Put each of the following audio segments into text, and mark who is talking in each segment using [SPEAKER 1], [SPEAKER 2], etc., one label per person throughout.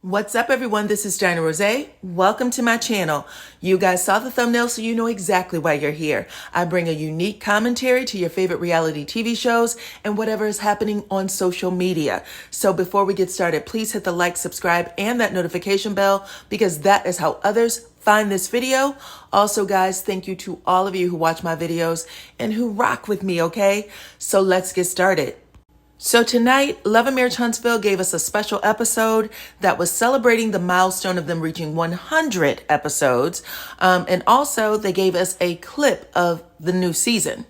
[SPEAKER 1] What's up, everyone? This is DyanaRozay. Welcome to my channel. You guys saw the thumbnail, so you know exactly why you're here. I bring a unique commentary to your favorite reality TV shows and whatever is happening on social media. So before we get started, please hit the like, subscribe, and that notification bell because that is how others find this video. Also, guys, thank you to all of you who watch my videos and who rock with me, okay? So let's get started. So tonight, Love and Marriage Huntsville gave us a special episode that was celebrating the milestone of them reaching 100 episodes. And also they gave us a clip of the new season.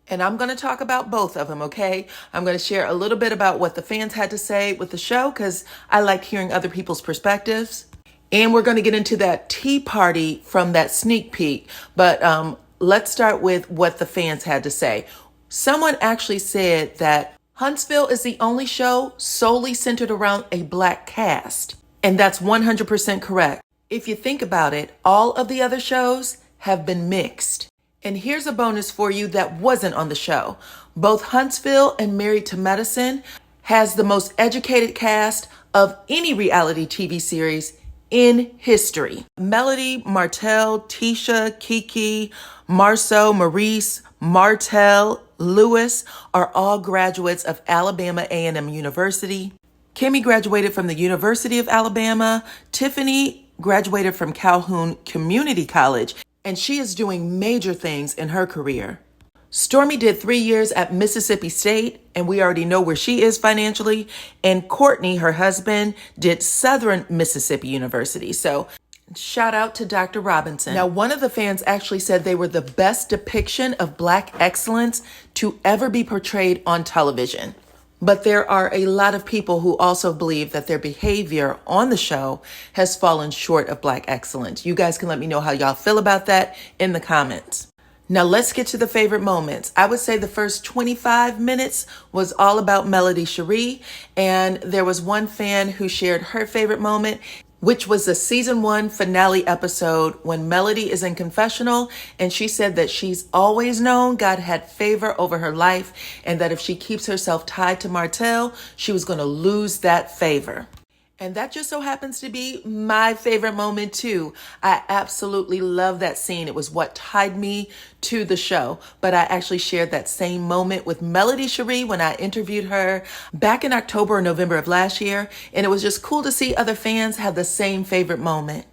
[SPEAKER 1] And I'm going to talk about both of them, okay? I'm going to share a little bit about what the fans had to say with the show because I like hearing other people's perspectives. And we're going to get into that tea party from that sneak peek. But let's start with what the fans had to say. Someone actually said that Huntsville is the only show solely centered around a black cast. And that's 100% correct. If you think about it, all of the other shows have been mixed. And here's a bonus for you that wasn't on the show. Both Huntsville and Married to Medicine has the most educated cast of any reality TV series in history. Melody, Martell, Tisha, Kiki, Marceau, Maurice, Martell, Lewis are all graduates of Alabama A&M University. Kimmy graduated from the University of Alabama. Tiffany graduated from Calhoun Community College, and she is doing major things in her career. Stormy did 3 years at Mississippi State, and we already know where she is financially. And Courtney, her husband, did Southern Mississippi University. So shout out to Dr. Robinson. Now, one of the fans actually said they were the best depiction of Black excellence to ever be portrayed on television. But there are a lot of people who also believe that their behavior on the show has fallen short of Black excellence. You guys can let me know how y'all feel about that in the comments. Now let's get to the favorite moments. I would say the first 25 minutes was all about Melody Cherie, and there was one fan who shared her favorite moment, which was the season 1 finale episode when Melody is in confessional, and she said that she's always known God had favor over her life, and that if she keeps herself tied to Martell, she was going to lose that favor. And that just so happens to be my favorite moment too. I absolutely love that scene. It was what tied me to the show. But I actually shared that same moment with Melody Cherie when I interviewed her back in October or November of last year. And it was just cool to see other fans have the same favorite moment.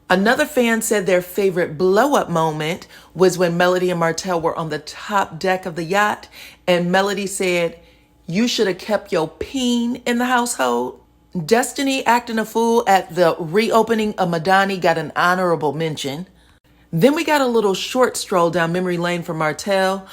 [SPEAKER 1] Another fan said their favorite blow-up moment was when Melody and Martell were on the top deck of the yacht. And Melody said, "You should have kept your peen in the household." Destiny acting a fool at the reopening of Madani got an honorable mention. Then we got a little short stroll down memory lane for Martell.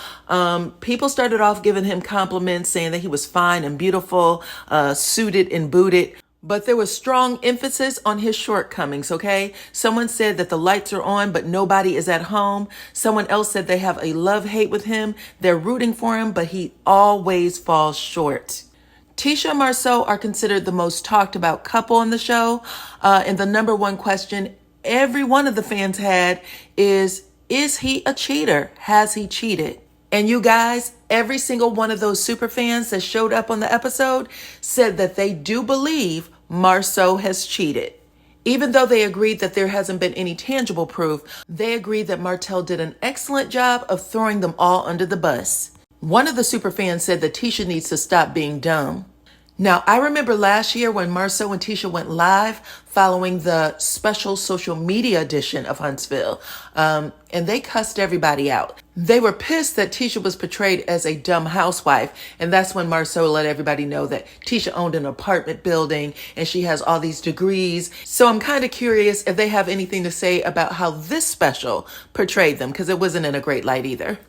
[SPEAKER 1] People started off giving him compliments, saying that he was fine and beautiful, suited and booted. But there was strong emphasis on his shortcomings, okay? Someone said that the lights are on, but nobody is at home. Someone else said they have a love-hate with him. They're rooting for him, but he always falls short. Tisha and Marceau are considered the most talked about couple on the show. And the number one question every one of the fans had is he a cheater? Has he cheated? And you guys, every single one of those super fans that showed up on the episode said that they do believe Marceau has cheated. Even though they agreed that there hasn't been any tangible proof, they agreed that Martell did an excellent job of throwing them all under the bus. One of the super fans said that Tisha needs to stop being dumb. Now, I remember last year when Marceau and Tisha went live following the special social media edition of Huntsville, and they cussed everybody out. They were pissed that Tisha was portrayed as a dumb housewife, and that's when Marceau let everybody know that Tisha owned an apartment building and she has all these degrees. So I'm kind of curious if they have anything to say about how this special portrayed them, because it wasn't in a great light either.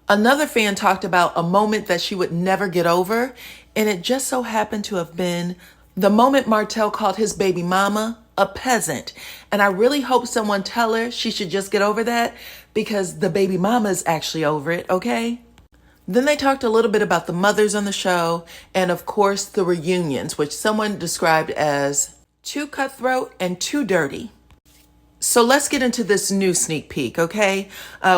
[SPEAKER 1] Another fan talked about a moment that she would never get over, and it just so happened to have been the moment Martell called his baby mama a peasant. And I really hope someone tell her she should just get over that because the baby mama is actually over it, okay? Then they talked a little bit about the mothers on the show and, of course, the reunions, which someone described as too cutthroat and too dirty. So let's get into this new sneak peek, okay?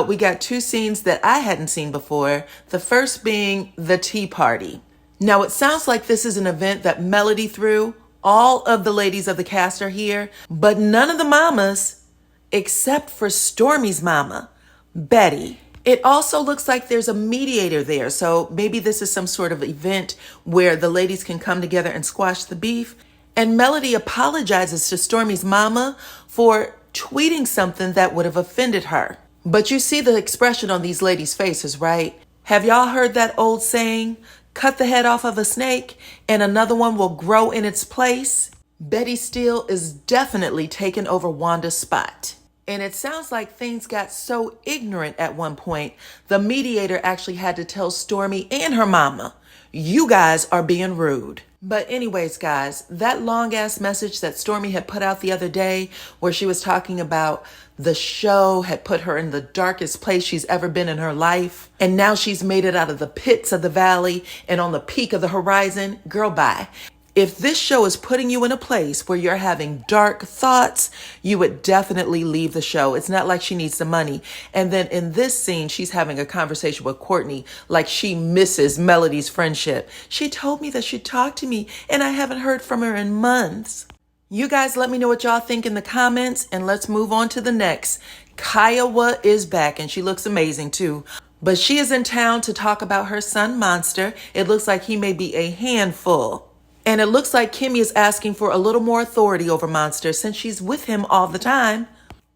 [SPEAKER 1] We got 2 scenes that I hadn't seen before. The first being the tea party. Now, it sounds like this is an event that Melody threw All of the ladies of the cast are here, but none of the mamas except for Stormi's mama, Betty. It also looks like there's a mediator there, so maybe this is some sort of event where the ladies can come together and squash the beef. And Melody apologizes to Stormi's mama for tweeting something that would have offended her. But you see the expression on these ladies' faces, right? Have y'all heard that old saying, cut the head off of a snake and another one will grow in its place? Betty Steele is definitely taking over Wanda's spot. And it sounds like things got so ignorant at one point, the mediator actually had to tell Stormi and her mama, you guys are being rude. But anyways, guys, that long ass message that Stormi had put out the other day where she was talking about the show had put her in the darkest place she's ever been in her life. And now she's made it out of the pits of the valley and on the peak of the horizon. Girl, bye. If this show is putting you in a place where you're having dark thoughts, you would definitely leave the show. It's not like she needs the money. And then in this scene, she's having a conversation with Courtney like she misses Melody's friendship. She told me that she'd talk to me and I haven't heard from her in months. You guys let me know what y'all think in the comments and let's move on to the next. Kiowa is back and she looks amazing too. But she is in town to talk about her son, Monster. It looks like he may be a handful. And it looks like Kimmy is asking for a little more authority over Monster since she's with him all the time.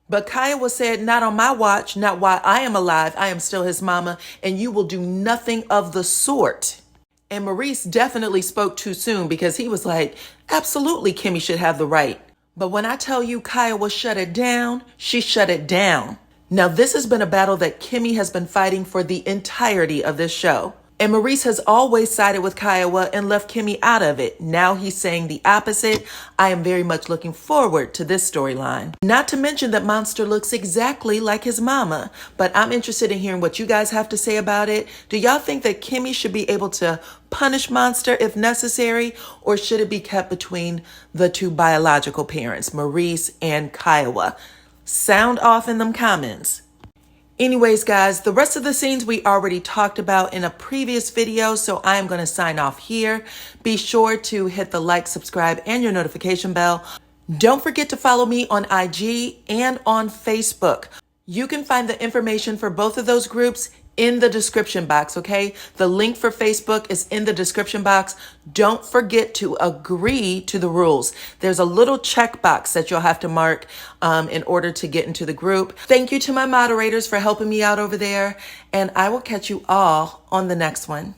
[SPEAKER 1] But Kiowa said, not on my watch, not while I am alive. I am still his mama, and you will do nothing of the sort. And Maurice definitely spoke too soon because he was like, absolutely, Kimmy should have the right. But when I tell you Kiowa shut it down, she shut it down. Now, this has been a battle that Kimmy has been fighting for the entirety of this show. And Maurice has always sided with Kiowa and left Kimmy out of it. Now he's saying the opposite. I am very much looking forward to this storyline. Not to mention that Monster looks exactly like his mama. But I'm interested in hearing what you guys have to say about it. Do y'all think that Kimmy should be able to punish Monster if necessary? Or should it be kept between the two biological parents, Maurice and Kiowa? Sound off in them comments. Anyways, guys, the rest of the scenes we already talked about in a previous video, so I am going to sign off here. Be sure to hit the like, subscribe, and your notification bell. Don't forget to follow me on IG and on Facebook. You can find the information for both of those groups in the description box, okay? The link for Facebook is in the description box. Don't forget to agree to the rules. There's a little checkbox that you'll have to mark in order to get into the group. Thank you to my moderators for helping me out over there, and I will catch you all on the next one.